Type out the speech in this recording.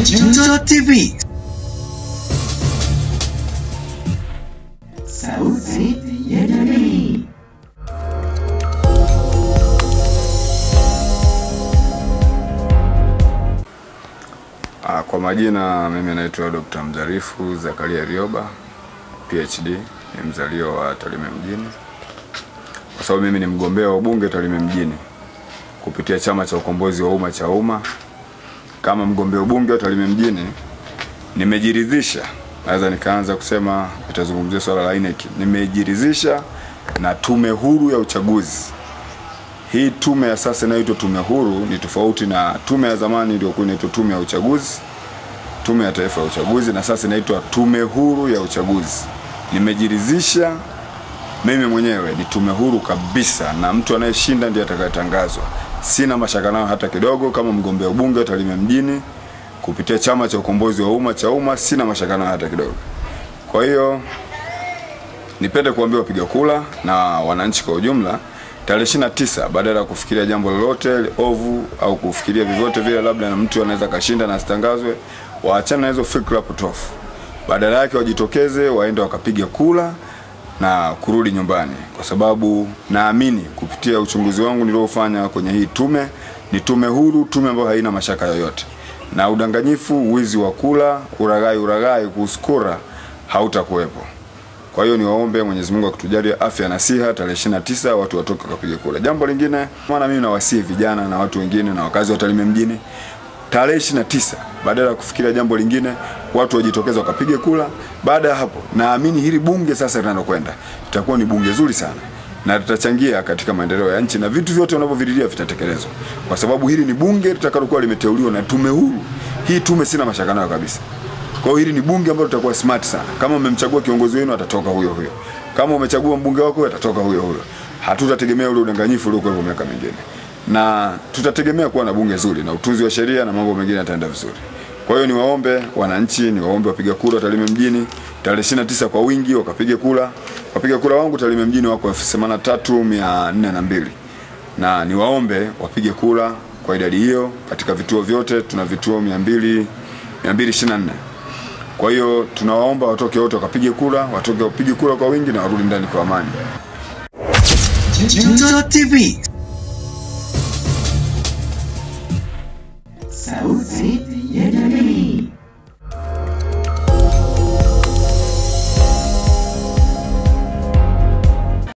Junto TV. Sauti ya jamii. Kwa majina mimi naitwa Dr. Mzarifu Zakaria Rioba, PhD, ni mzaliwa wa Tarime mjini. Kwa sababu mimi ni mgombea wa ubunge Tarime mjini kupitia chama cha ukombozi wa umma cha umma. Kama mgombea ubunge wa Tarime mjini nimejiridhisha, naweza nikaanza kusema nitazungumzia swala la INEC. Nimejiridhisha na tume huru ya uchaguzi. Hii tume ya sasa inaitwa tume huru ni tofauti na tume ya zamani iliyokuwa inaitwa tume ya uchaguzi, tume ya taifa ya uchaguzi, na sasa inaitwa tume huru ya uchaguzi. Nimejiridhisha mimi mwenyewe ni tume huru kabisa, na mtu anayeshinda ndiye atakayetangazwa. Sina mashaka nayo hata kidogo. Kama mgombea ubunge wa Tarime mjini kupitia chama cha ukombozi wa umma cha umma, sina mashaka nayo hata kidogo. Kwa hiyo nipende kuambia wapiga kura na wananchi kwa ujumla, tarehe 29 badala ya kufikiria jambo lolote ovu au kufikiria vyovyote vile labda na mtu anaweza kashinda na asitangazwe, waachane na hizo fikra potofu. Badala yake wajitokeze, waende wakapiga kura na kurudi nyumbani, kwa sababu naamini kupitia uchunguzi wangu niliofanya kwenye hii tume, ni tume huru, tume ambayo haina mashaka yoyote. Na udanganyifu, wizi wa kura, uragai kuhusu kura hautakuwepo. Kwa hiyo niwaombe Mwenyezi Mungu akutujalie afya na siha, tarehe 29 watu watoke kupiga kura. Jambo lingine, maana mimi nawasihi vijana na watu wengine na wakazi wa Tarime mjini, tarehe 29 badala ya kufikiria jambo lingine, watu wajitokeza wakapiga kura. Baada ya hapo naamini hili bunge sasa linalokwenda litakuwa ni bunge zuri sana na litachangia katika maendeleo ya nchi, na vitu vyote wanavyovidilia vitatekelezwa, kwa sababu hili ni bunge litakalokuwa limeteuliwa na tume huru. Hii tume sina mashaka nayo kabisa. Kwa hiyo hili ni bunge ambalo litakuwa smart sana. Kama umemchagua kiongozi wenu atatoka huyo huyo. Kama umechagua mbunge wako atatoka huyo huyo. Hatutategemea ule udanganyifu uliokuwa kwa miaka mingine. Na tutategemea kuwa na bunge zuri na utunzi wa sheria na mambo mengine yataenda vizuri. Kwa hiyo niwaombe wananchi, niwaombe wapiga kura Tarime mjini tarehe 29 kwa wingi wakapiga kura. Wapiga kura wangu Tarime mjini wako 83,402. Na niwaombe wapige kura kwa idadi hiyo katika vituo vyote. Tuna vituo 224. Kwa hiyo tunawaomba watoke wote wakapige kura, watoke wapige kura kwa wingi na warudi ndani kwa amani. Junto TV. Sauti ya jamii.